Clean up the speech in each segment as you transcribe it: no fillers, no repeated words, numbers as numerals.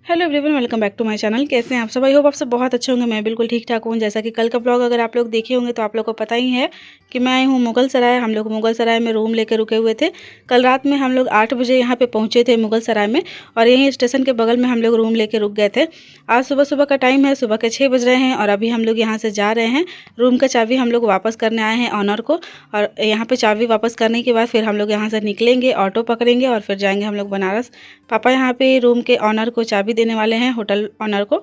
Hello everyone, welcome back to my channel. कैसे हैं आप सब? आई होप आप सब बहुत अच्छे होंगे। मैं बिल्कुल ठीक ठाक हूँ। जैसा कि कल का ब्लॉग अगर आप लोग देखे होंगे तो आप लोग को पता ही है कि मैं आई हूँ मुगल सराय। हम लोग मुगल सराय में रूम लेके रुके हुए थे। कल रात में हम लोग 8 बजे यहाँ पे पहुँचे थे मुगल सराय में, और यहीं स्टेशन के बगल में हम लोग रूम लेके रुक गए थे। आज सुबह सुबह का टाइम है, सुबह के 6 बज रहे हैं और अभी हम लोग यहाँ से जा रहे हैं। रूम का चाबी हम लोग वापस करने आए हैं ऑनर को, और यहाँ पर चाबी वापस करने के बाद फिर हम लोग यहाँ से निकलेंगे, ऑटो पकड़ेंगे और फिर जाएंगे हम लोग बनारस। पापा यहाँ पे रूम के ऑनर को चाबी देने वाले हैं, होटल ऑनर को,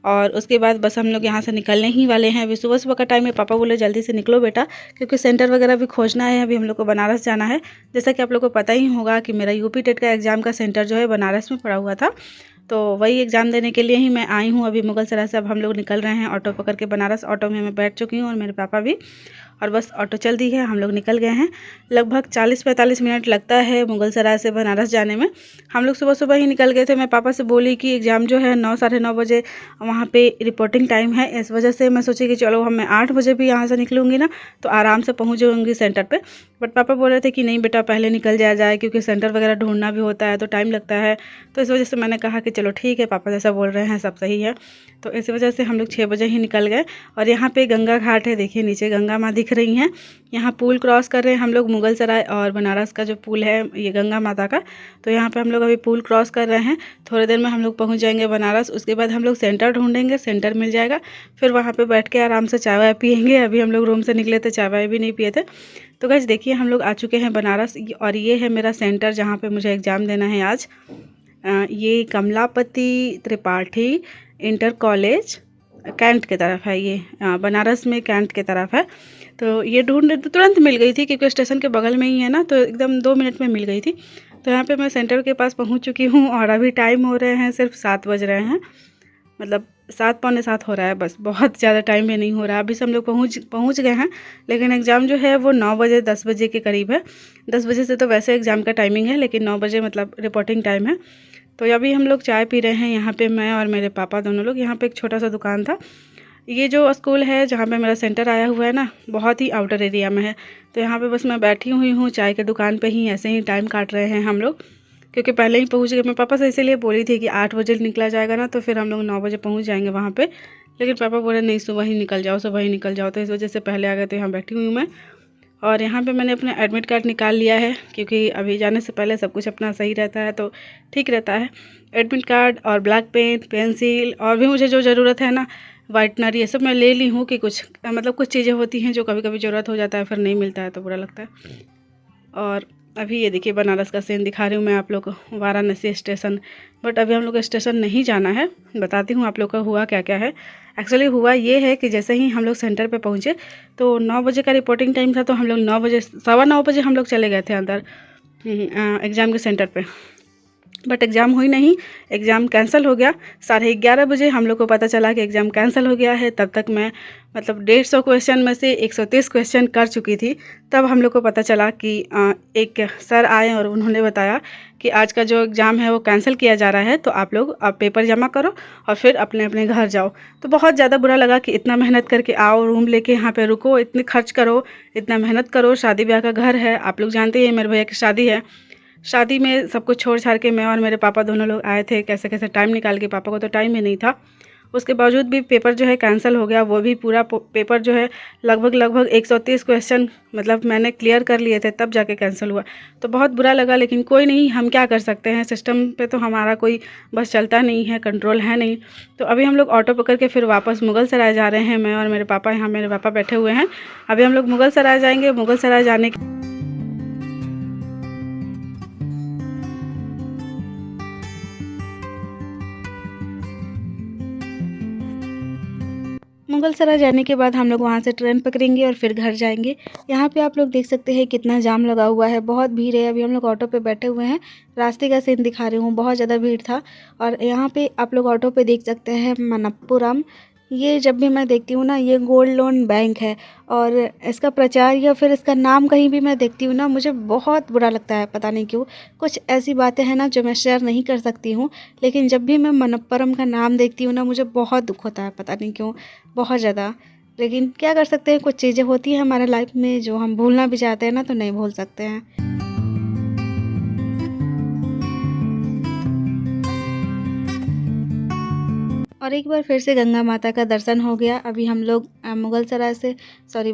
और उसके बाद बस हम लोग यहाँ से निकलने ही वाले हैं। अभी सुबह सुबह का टाइम है। पापा बोले जल्दी से निकलो बेटा, क्योंकि सेंटर वगैरह भी खोजना है। अभी हम लोग को बनारस जाना है। जैसा कि आप लोग को पता ही होगा कि मेरा यूपी टेट का एग्ज़ाम का सेंटर जो है बनारस में पड़ा हुआ था, तो वही एग्ज़ाम देने के लिए ही मैं आई हूँ अभी मुगल सराय से। अब हम लोग निकल रहे हैं ऑटो पकड़ के बनारस। ऑटो में मैं बैठ चुकी हूँ और मेरे पापा भी, और बस ऑटो चल दी है, हम लोग निकल गए हैं। लगभग 40-45 मिनट लगता है मुगल सराय से बनारस जाने में। हम लोग सुबह सुबह ही निकल गए थे। मैं पापा से बोली कि एग्ज़ाम जो है 9 साढ़े 9 बजे वहाँ पे रिपोर्टिंग टाइम है। इस वजह से मैं सोची कि चलो मैं 8 बजे भी यहाँ से निकलूँगी ना तो आराम से पहुँच जाऊँगी सेंटर पे। बट पापा बोल रहे थे कि नहीं बेटा, पहले निकल जाया जाए, क्योंकि सेंटर वगैरह ढूंढना भी होता है तो टाइम लगता है। तो इस वजह से मैंने कहा कि चलो ठीक है, पापा जैसा बोल रहे हैं सब सही है। तो इस वजह से हम लोग 6 बजे ही निकल गए। और यहाँ पे गंगा घाट है, देखिए नीचे गंगा माँ दिख रही हैं। यहाँ पुल क्रॉस कर रहे हैं हम लोग, मुगल सराय और बनारस का जो पुल है ये गंगा माता का। तो यहाँ पे हम लोग अभी पुल क्रॉस कर रहे हैं। थोड़ी देर में हम लोग पहुँच जाएंगे बनारस। उसके बाद हम लोग सेंटर ढूंढेंगे, सेंटर मिल जाएगा, फिर वहाँ पे बैठ के आराम से चाय वाय पियेंगे। अभी हम लोग रूम से निकले थे, चाय वाय भी नहीं पिए थे। तो गाइस देखिए हम लोग आ चुके हैं बनारस, और ये है मेरा सेंटर जहाँ पे मुझे एग्ज़ाम देना है आज। ये Kamlapati Tripathi inter college cantt की तरफ है। ये बनारस में कैंट की तरफ है। तो ये ढूंढ तुरंत मिल गई थी, क्योंकि स्टेशन के बगल में ही है ना, तो एकदम 2 मिनट में मिल गई थी। तो यहाँ पे मैं सेंटर के पास पहुँच चुकी हूँ, और अभी टाइम हो रहे हैं सिर्फ 7 बज रहे हैं, मतलब 7 पौने 7 हो रहा है। बस बहुत ज़्यादा टाइम में नहीं हो रहा। अभी से हम लोग पहुँच गए हैं, लेकिन एग्ज़ाम जो है वो 9 बजे 10 बजे के करीब है। 10 बजे से तो वैसे एग्ज़ाम का टाइमिंग है, लेकिन 9 बजे मतलब रिपोर्टिंग टाइम है। तो अभी हम लोग चाय पी रहे हैं यहाँ पे, मैं और मेरे पापा दोनों लोग। यहाँ पे एक छोटा सा दुकान था। ये जो स्कूल है जहाँ पे मेरा सेंटर आया हुआ है ना, बहुत ही आउटर एरिया में है। तो यहाँ पे बस मैं बैठी हुई हूँ चाय के दुकान पे ही, ऐसे ही टाइम काट रहे हैं हम लोग, क्योंकि पहले ही पहुँच गए। मैं पापा से इसीलिए बोली थी कि 8 बजे निकला जाएगा ना, तो फिर हम लोग 9 बजे पहुँच जाएंगे वहाँ पे। लेकिन पापा बोले नहीं, सुबह ही निकल जाओ, सुबह ही निकल जाओ। तो इस वजह से पहले आ गए। तो यहाँ बैठी हुई हूँ मैं, और यहाँ पे मैंने अपना एडमिट कार्ड निकाल लिया है, क्योंकि अभी जाने से पहले सब कुछ अपना सही रहता है तो ठीक रहता है। एडमिट कार्ड और ब्लैक पेन, पेंसिल, और भी मुझे जो ज़रूरत है ना, वाइटनर, ये सब मैं ले ली हूँ। कि कुछ मतलब कुछ चीज़ें होती हैं जो कभी कभी ज़रूरत हो जाता है, फिर नहीं मिलता है तो बुरा लगता है। और अभी ये देखिए बनारस का सीन दिखा रही हूँ मैं आप लोग को, वाराणसी स्टेशन। बट अभी हम लोग को स्टेशन नहीं जाना है, बताती हूँ आप लोग का हुआ क्या क्या है। एक्चुअली हुआ ये है कि जैसे ही हम लोग सेंटर पे पहुँचे तो 9 बजे का रिपोर्टिंग टाइम था, तो हम लोग 9 बजे, 9:15 बजे हम लोग चले गए थे अंदर एग्ज़ाम के सेंटर पे। बट एग्ज़ाम हुई नहीं, एग्ज़ाम कैंसिल हो गया। 11:30 बजे हम लोग को पता चला कि एग्ज़ाम कैंसिल हो गया है। तब तक मैं मतलब 150 क्वेश्चन में से 130 क्वेश्चन कर चुकी थी। तब हम लोग को पता चला कि एक सर आए और उन्होंने बताया कि आज का जो एग्ज़ाम है वो कैंसिल किया जा रहा है, तो आप लोग अब पेपर जमा करो और फिर अपने अपने घर जाओ। तो बहुत ज़्यादा बुरा लगा कि इतना मेहनत करके आओ, रूम लेके यहाँ पे रुको, इतने खर्च करो, इतना मेहनत करो, शादी ब्याह का घर है, आप लोग जानते हैं मेरे भैया की शादी है। शादी में सब कुछ छोड़ छाड़ के मैं और मेरे पापा दोनों लोग आए थे, कैसे कैसे टाइम निकाल के। पापा को तो टाइम ही नहीं था। उसके बावजूद भी पेपर जो है कैंसिल हो गया। वो भी पूरा पेपर जो है लगभग 130 क्वेश्चन मतलब मैंने क्लियर कर लिए थे, तब जाके कैंसिल हुआ। तो बहुत बुरा लगा, लेकिन कोई नहीं, हम क्या कर सकते हैं, सिस्टम पे तो हमारा कोई बस चलता नहीं है, कंट्रोल है नहीं। तो अभी हम लोग ऑटो पकड़ के फिर वापस मुगल सराय जा रहे हैं, मैं और मेरे पापा। यहाँ मेरे पापा बैठे हुए हैं। अभी हम लोग मुगल सराय जाएंगे। मुगल सराय जाने के मुगल सराय जाने के बाद हम लोग वहाँ से ट्रेन पकड़ेंगे और फिर घर जाएंगे। यहाँ पे आप लोग देख सकते हैं कितना जाम लगा हुआ है, बहुत भीड़ है। अभी हम लोग ऑटो पे बैठे हुए हैं, रास्ते का सीन दिखा रही हूँ, बहुत ज़्यादा भीड़ था। और यहाँ पे आप लोग ऑटो पे देख सकते हैं मनप्पुरम। ये जब भी मैं देखती हूँ ना, ये गोल्ड लोन बैंक है, और इसका प्रचार या फिर इसका नाम कहीं भी मैं देखती हूँ ना, मुझे बहुत बुरा लगता है, पता नहीं क्यों। कुछ ऐसी बातें हैं ना जो मैं शेयर नहीं कर सकती हूँ, लेकिन जब भी मैं मनप्पुरम का नाम देखती हूँ ना, मुझे बहुत दुख होता है, पता नहीं क्यों, बहुत ज़्यादा। लेकिन क्या कर सकते हैं, कुछ चीज़ें होती हैं हमारे लाइफ में जो हम भूलना भी चाहते हैं ना, तो नहीं भूल सकते हैं। और एक बार फिर से गंगा माता का दर्शन हो गया। अभी हम लोग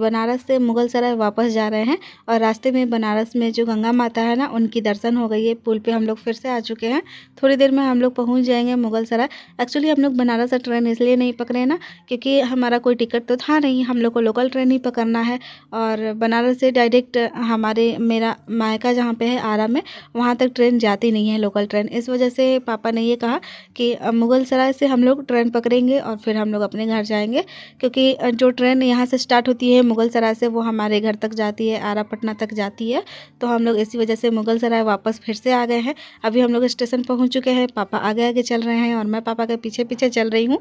बनारस से मुगल सराय वापस जा रहे हैं और रास्ते में बनारस में जो गंगा माता है ना, उनकी दर्शन हो गई है। पुल पे हम लोग फिर से आ चुके हैं। थोड़ी देर में हम लोग पहुंच जाएंगे मुगल सराय। एक्चुअली हम लोग बनारस से ट्रेन इसलिए नहीं पकड़े ना, क्योंकि हमारा कोई टिकट तो था नहीं, हम लोग को लोकल ट्रेन ही पकड़ना है। और बनारस से डायरेक्ट मेरा मायका जहाँ पे है आरा में, वहाँ तक ट्रेन जाती नहीं है, लोकल ट्रेन। इस वजह से पापा ने ये कहा कि मुगल सराय से हम लोग ट्रेन पकड़ेंगे और फिर हम लोग अपने घर जाएंगे, क्योंकि जो ट्रेन यहाँ से स्टार्ट होती है मुगल सराय से, वो हमारे घर तक जाती है, आरा पटना तक जाती है। तो हम लोग इसी वजह से मुगल सराय वापस फिर से आ गए हैं। अभी हम लोग स्टेशन पहुँच चुके हैं। पापा आगे आगे चल रहे हैं और मैं पापा के पीछे पीछे चल रही हूँ।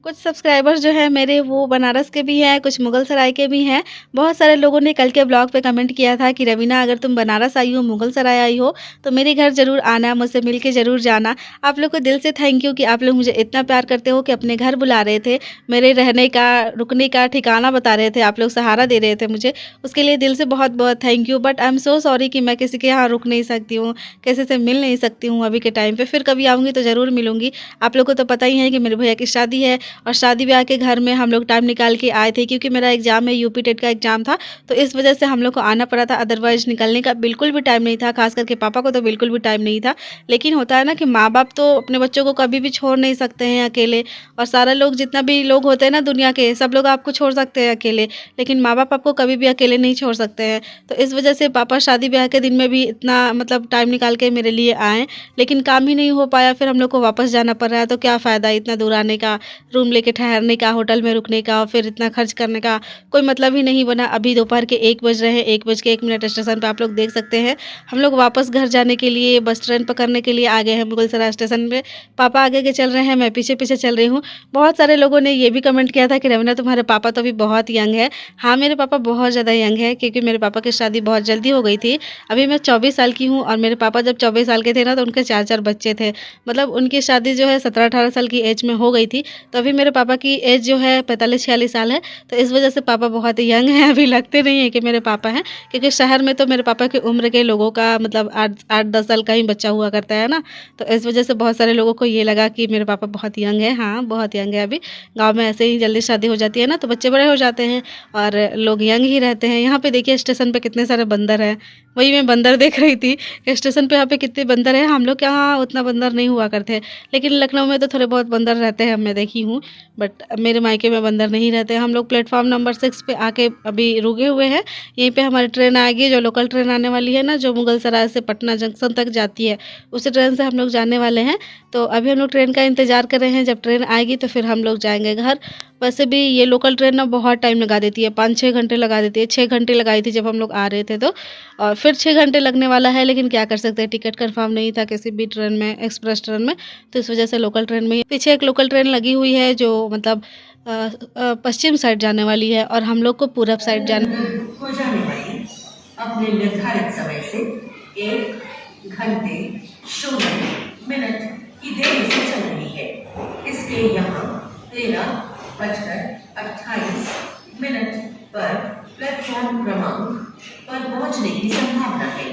कुछ सब्सक्राइबर्स जो है मेरे, वो बनारस के भी हैं, कुछ मुगल सराय के भी हैं। बहुत सारे लोगों ने कल के ब्लॉग पे कमेंट किया था कि रवीना, अगर तुम बनारस आई हो, मुगल सराय आई हो, तो मेरे घर ज़रूर आना, मुझसे मिल के ज़रूर जाना। आप लोग को दिल से थैंक यू कि आप लोग मुझे इतना प्यार करते हो कि अपने घर बुला रहे थे, मेरे रहने का, रुकने का ठिकाना बता रहे थे, आप लोग सहारा दे रहे थे मुझे। उसके लिए दिल से बहुत बहुत thank you. But I am so sorry कि मैं किसी के यहाँ रुक नहीं सकती हूँ, किसी से मिल नहीं सकती हूँ अभी के टाइम पर। फिर कभी आऊँगी तो ज़रूर मिलूँगी। आप लोग को तो पता ही है कि मेरे भैया की शादी है और शादी ब्याह के घर में हम लोग टाइम निकाल के आए थे, क्योंकि मेरा एग्जाम है, यूपी टेट का एग्जाम था, तो इस वजह से हम लोग को आना पड़ा था। अदरवाइज निकलने का बिल्कुल भी टाइम नहीं था, खास करके पापा को तो बिल्कुल भी टाइम नहीं था। लेकिन होता है ना कि माँ बाप तो अपने बच्चों को कभी भी छोड़ नहीं सकते हैं अकेले। और सारे लोग, जितना भी लोग होते हैं ना दुनिया के, सब लोग आपको छोड़ सकते हैं अकेले, लेकिन माँ बाप आपको कभी भी अकेले नहीं छोड़ सकते हैं। तो इस वजह से पापा शादी ब्याह के दिन में भी इतना मतलब टाइम निकाल के मेरे लिए आए, लेकिन काम ही नहीं हो पाया। फिर हम लोग को वापस जाना पड़ रहा है, तो क्या फ़ायदा इतना दूर आने का, रूम लेके ठहरने का, होटल में रुकने का, और फिर इतना खर्च करने का कोई मतलब ही नहीं बना। अभी दोपहर के 1 बज रहे हैं, 1 बज के 1 मिनट स्टेशन पे आप लोग देख सकते हैं। हम लोग वापस घर जाने के लिए बस ट्रेन पकड़ने के लिए आ गए हैं मुगल सराय स्टेशन पे। पापा आगे आगे चल रहे हैं, मैं पीछे पीछे चल रही हूँ। बहुत सारे लोगों ने ये भी कमेंट किया था कि रवीना, तुम्हारे पापा तो अभी बहुत यंग है। हाँ, मेरे पापा बहुत ज़्यादा यंग है, क्योंकि मेरे पापा की शादी बहुत जल्दी हो गई थी। अभी मैं 24 साल की हूँ और मेरे पापा जब 24 साल के थे ना, तो उनके 4 बच्चे थे। मतलब उनकी शादी जो है 17-18 साल की एज में हो गई थी। तो अभी मेरे पापा की एज जो है 45-46 साल है। तो इस वजह से पापा बहुत ही यंग हैं, अभी लगते नहीं है कि मेरे पापा हैं, क्योंकि शहर में तो मेरे पापा की उम्र के लोगों का मतलब 8-10 साल का ही बच्चा हुआ करता है ना। तो इस वजह से बहुत सारे लोगों को ये लगा कि मेरे पापा बहुत यंग है। हाँ, बहुत यंग है। अभी गाँव में ऐसे ही जल्दी शादी हो जाती है ना, तो बच्चे बड़े हो जाते हैं और लोग यंग ही रहते हैं। यहाँ पे देखिए स्टेशन पे कितने सारे बंदर हैं, वही मैं बंदर देख रही थी स्टेशन पे। यहाँ पे कितने बंदर हैं, हम लोग के यहाँ उतना बंदर नहीं हुआ करते, लेकिन लखनऊ में तो थोड़े बहुत बंदर रहते हैं, मैं देखी हूँ। बट मेरे मायके में बंदर नहीं रहते। हम लोग प्लेटफॉर्म नंबर 6 पे आके अभी रुके हुए हैं। यहीं पे हमारी ट्रेन आएगी, जो लोकल ट्रेन आने वाली है ना, जो मुगल सराय से पटना जंक्शन तक जाती है, उसी ट्रेन से हम लोग जाने वाले हैं। तो अभी हम लोग ट्रेन का इंतज़ार कर रहे हैं, जब ट्रेन आएगी तो फिर हम लोग जाएंगे घर। वैसे भी ये लोकल ट्रेन ना बहुत टाइम लगा देती है, 5-6 घंटे लगा देती है। 6 घंटे लगाई थी जब हम लोग आ रहे थे तो, और फिर 6 घंटे लगने वाला है। लेकिन क्या कर सकते हैं, टिकट कंफर्म नहीं था किसी भी ट्रेन में, एक्सप्रेस ट्रेन में, तो इस वजह से लोकल ट्रेन में पीछे एक लोकल ट्रेन लगी हुई है, जो मतलब पश्चिम साइड जाने वाली है और हम लोग को पूरब साइड जाना हो जाने वाली अपने निर्धारित समय से 1 घंटे 16 मिनट की देरी से चल रही है। इसके यहाँ 13:28 पर प्लेटफॉर्म क्रमांक पर पहुंचने की संभावना है।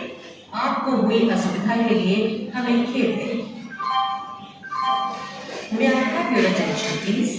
आपको हुई असुविधा के लिए हमें खेद है। May I have your attention, please?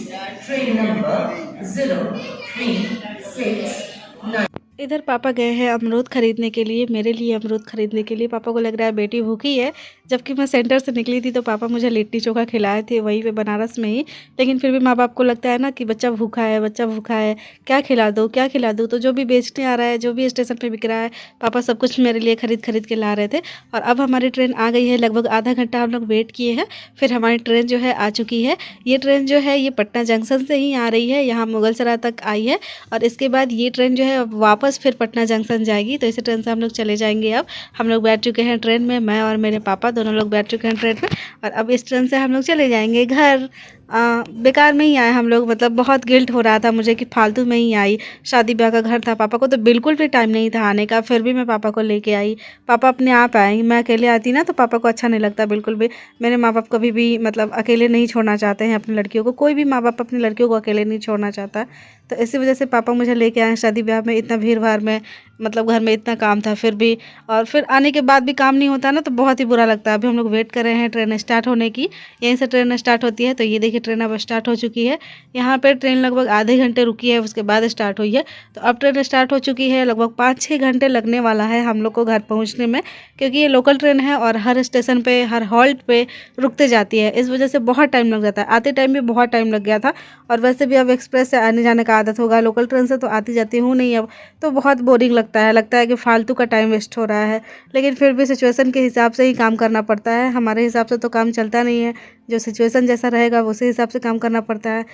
Train number 0369. इधर पापा गए हैं अमरूद खरीदने के लिए, मेरे लिए अमरूद खरीदने के लिए। पापा को लग रहा है बेटी भूखी है, जबकि मैं सेंटर से निकली थी तो पापा मुझे लिट्टी चोखा खिलाए थे वहीं पे बनारस में ही। लेकिन फिर भी माँ बाप को लगता है ना कि बच्चा भूखा है, बच्चा भूखा है, क्या खिला दो क्या खिला दूँ। तो जो भी बेचने आ रहा है, जो भी स्टेशन पर बिक रहा है, पापा सब कुछ मेरे लिए खरीद के ला रहे थे। और अब हमारी ट्रेन आ गई है, लगभग आधा घंटा हम लोग वेट किए हैं, फिर हमारी ट्रेन जो है आ चुकी है। ये ट्रेन जो है ये पटना जंक्शन से ही आ रही है, यहाँ मुगल सराय तक आई है, और इसके बाद ये ट्रेन जो है वापस फिर पटना जंक्शन जाएगी। तो इसी ट्रेन से हम लोग चले जाएंगे। अब हम लोग बैठ चुके हैं ट्रेन में, मैं और मेरे पापा दोनों लोग बैठ चुके हैं ट्रेन में, और अब इस ट्रेन से हम लोग चले जाएंगे घर। बेकार में ही आए हम लोग, मतलब बहुत गिल्ट हो रहा था मुझे कि फालतू में ही आई। शादी ब्याह का घर था, पापा को तो बिल्कुल भी टाइम नहीं था आने का, फिर भी मैं पापा को लेके आई। पापा अपने आप आए, मैं अकेले आती ना तो पापा को अच्छा नहीं लगता बिल्कुल भी। मेरे माँ बाप कभी भी मतलब अकेले नहीं छोड़ना चाहते हैं अपनी लड़कियों को, कोई भी माँ बाप अपनी लड़कियों को अकेले नहीं छोड़ना चाहता। तो इसी वजह से पापा मुझे लेके आए शादी ब्याह में, इतना भीड़ भाड़ में मतलब घर में इतना काम था फिर भी, और फिर आने के बाद भी काम नहीं होता ना तो बहुत ही बुरा लगता है। अभी हम लोग वेट कर रहे हैं ट्रेन स्टार्ट होने की, यहीं से ट्रेन स्टार्ट होती है। तो ये देखिए ट्रेन अब स्टार्ट हो चुकी है। यहाँ पे ट्रेन लगभग आधे घंटे रुकी है, उसके बाद स्टार्ट हुई है। तो अब ट्रेन स्टार्ट हो चुकी है, लगभग 5-6 घंटे लगने वाला है हम लोग को घर पहुँचने में, क्योंकि ये लोकल ट्रेन है और हर स्टेशन पे हर हॉल्ट पे रुकते जाती है। इस वजह से बहुत टाइम लग जाता है, आते टाइम भी बहुत टाइम लग गया था। और वैसे भी अब एक्सप्रेस से आने जाने का आदत होगा, लोकल ट्रेन से तो आती जाती हूँ नहीं अब, तो बहुत बोरिंग लगता है कि फालतू का टाइम वेस्ट हो रहा है। लेकिन फिर भी सिचुएशन के हिसाब से ही काम करना पड़ता है, हमारे हिसाब से तो काम चलता नहीं है, जो सिचुएशन जैसा रहेगा उसी हिसाब से काम करना पड़ता है।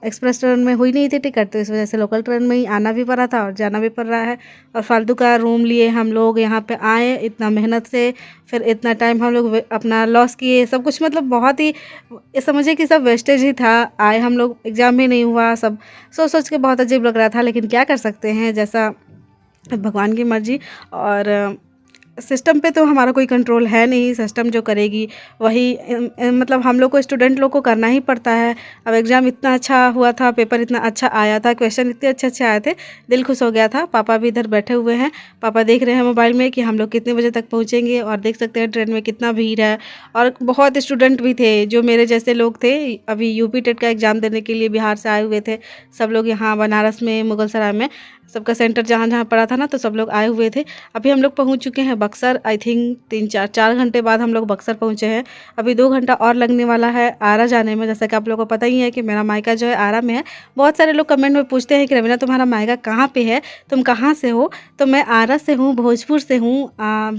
एक्सप्रेस ट्रेन में हुई नहीं थी टिकट, तो इस वजह से लोकल ट्रेन में ही आना भी पड़ा था और जाना भी पड़ रहा है। और फालतू का रूम लिए हम लोग यहाँ पे आए इतना मेहनत से, फिर इतना टाइम हम लोग अपना लॉस किए, सब कुछ मतलब बहुत ही ये समझिए कि सब वेस्टेज ही था। आए हम लोग, एग्ज़ाम भी नहीं हुआ, सब सोच सोच के बहुत अजीब लग रहा था। लेकिन क्या कर सकते हैं, जैसा भगवान की मर्जी। और सिस्टम पे तो हमारा कोई कंट्रोल है नहीं, सिस्टम जो करेगी वही मतलब हम लोग को, स्टूडेंट लोग को करना ही पड़ता है। अब एग्ज़ाम इतना अच्छा हुआ था, पेपर इतना अच्छा आया था, क्वेश्चन इतने अच्छे अच्छे आए थे, दिल खुश हो गया था। पापा भी इधर बैठे हुए हैं, पापा देख रहे हैं मोबाइल में कि हम लोग कितने बजे तक पहुँचेंगे। और देख सकते हैं ट्रेन में कितना भीड़ है, और बहुत स्टूडेंट भी थे जो मेरे जैसे लोग थे, अभी यूपी टेट का एग्ज़ाम देने के लिए बिहार से आए हुए थे। सब लोग यहाँ बनारस में, मुगलसराय में, सबका सेंटर जहाँ जहाँ पड़ा था ना, तो सब लोग आए हुए थे। अभी हम लोग पहुँच चुके हैं बक्सर। आई थिंक 3-4 घंटे बाद हम लोग बक्सर पहुँचे हैं। अभी 2 घंटा और लगने वाला है आरा जाने में। जैसा कि आप लोगों को पता ही है कि मेरा मायका जो है आरा में है। बहुत सारे लोग कमेंट में पूछते हैं कि रवीना तुम्हारा मायका कहाँ पे है, तुम कहाँ से हो? तो मैं आरा से हूँ, भोजपुर से हूँ।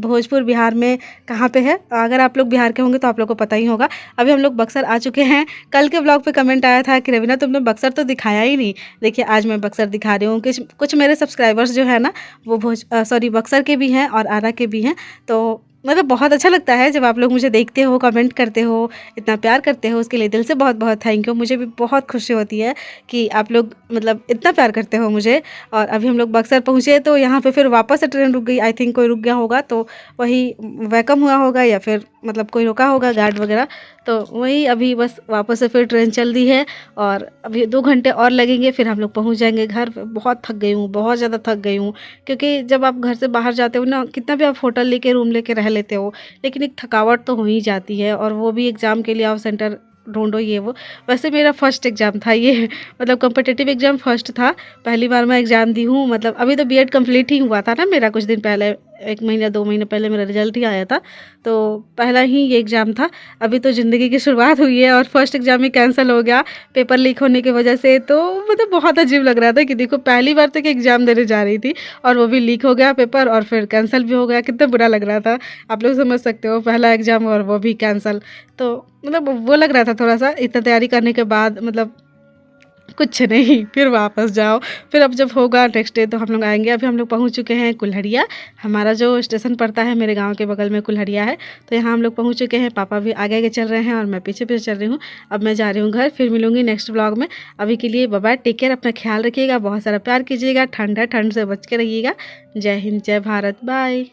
भोजपुर बिहार में कहाँ पे है? अगर आप लोग बिहार के होंगे तो आप लोग को पता ही होगा। अभी हम लोग बक्सर आ चुके हैं। कल के ब्लॉग पे कमेंट आया था कि रवीना तुमने बक्सर तो दिखाया ही नहीं। देखिए आज मैं बक्सर दिखा रही हूँ। कुछ मेरे सब्सक्राइबर्स जो है ना, वो बक्सर के भी हैं और आरा के भी हैं। तो मतलब बहुत अच्छा लगता है जब आप लोग मुझे देखते हो, कमेंट करते हो, इतना प्यार करते हो, उसके लिए दिल से बहुत बहुत थैंक यू। मुझे भी बहुत खुशी होती है कि आप लोग मतलब इतना प्यार करते हो मुझे। और अभी हम लोग बक्सर पहुँचे तो यहाँ पे फिर वापस से ट्रेन रुक गई। आई थिंक कोई रुक गया होगा, तो वही वेलकम हुआ होगा, या फिर मतलब कोई रुका होगा गार्ड वगैरह। तो वही अभी बस वापस से फिर ट्रेन चल दी है, और अभी 2 घंटे और लगेंगे, फिर हम लोग पहुँच जाएंगे घर। बहुत थक गई हूँ, बहुत ज़्यादा थक गई हूँ, क्योंकि जब आप घर से बाहर जाते हो ना, कितना भी आप होटल लेके, रूम लेके रह लेते हो, लेकिन एक थकावट तो हो ही जाती है। और वो भी एग्ज़ाम के लिए आप सेंटर ढूंढो, ये वो। वैसे मेरा फर्स्ट एग्ज़ाम था ये, मतलब कॉम्पिटिटिव एग्ज़ाम फर्स्ट था, पहली बार मैं एग्ज़ाम दी हूँ। मतलब अभी तो बीएड कंप्लीट ही हुआ था ना मेरा, कुछ दिन पहले, 1 महीना 2 महीने पहले मेरा रिजल्ट ही आया था, तो पहला ही ये एग्ज़ाम था। अभी तो ज़िंदगी की शुरुआत हुई है और फर्स्ट एग्ज़ाम ही कैंसिल हो गया पेपर लीक होने की वजह से। तो मतलब बहुत अजीब लग रहा था कि देखो पहली बार तक एग्ज़ाम देने जा रही थी और वो भी लीक हो गया पेपर, और फिर कैंसिल भी हो गया। कितना बुरा लग रहा था, आप लोग समझ सकते हो, पहला एग्ज़ाम और वो भी कैंसिल। तो मतलब वो लग रहा था थोड़ा सा, इतना तैयारी करने के बाद मतलब कुछ नहीं, फिर वापस जाओ। फिर अब जब होगा नेक्स्ट डे तो हम लोग आएंगे। अभी हम लोग पहुंच चुके हैं कुल्हड़िया, हमारा जो स्टेशन पड़ता है मेरे गांव के बगल में कुल्हड़िया है, तो यहाँ हम लोग पहुंच चुके हैं। पापा भी आगे आगे चल रहे हैं और मैं पीछे पीछे चल रही हूँ। अब मैं जा रही हूँ घर, फिर मिलूंगी नेक्स्ट ब्लॉग में। अभी के लिए बाय बाय, टेक केयर, अपना ख्याल रखिएगा, बहुत सारा प्यार कीजिएगा, ठंड है, ठंड से बच के रहिएगा। जय हिंद, जय भारत, बाय।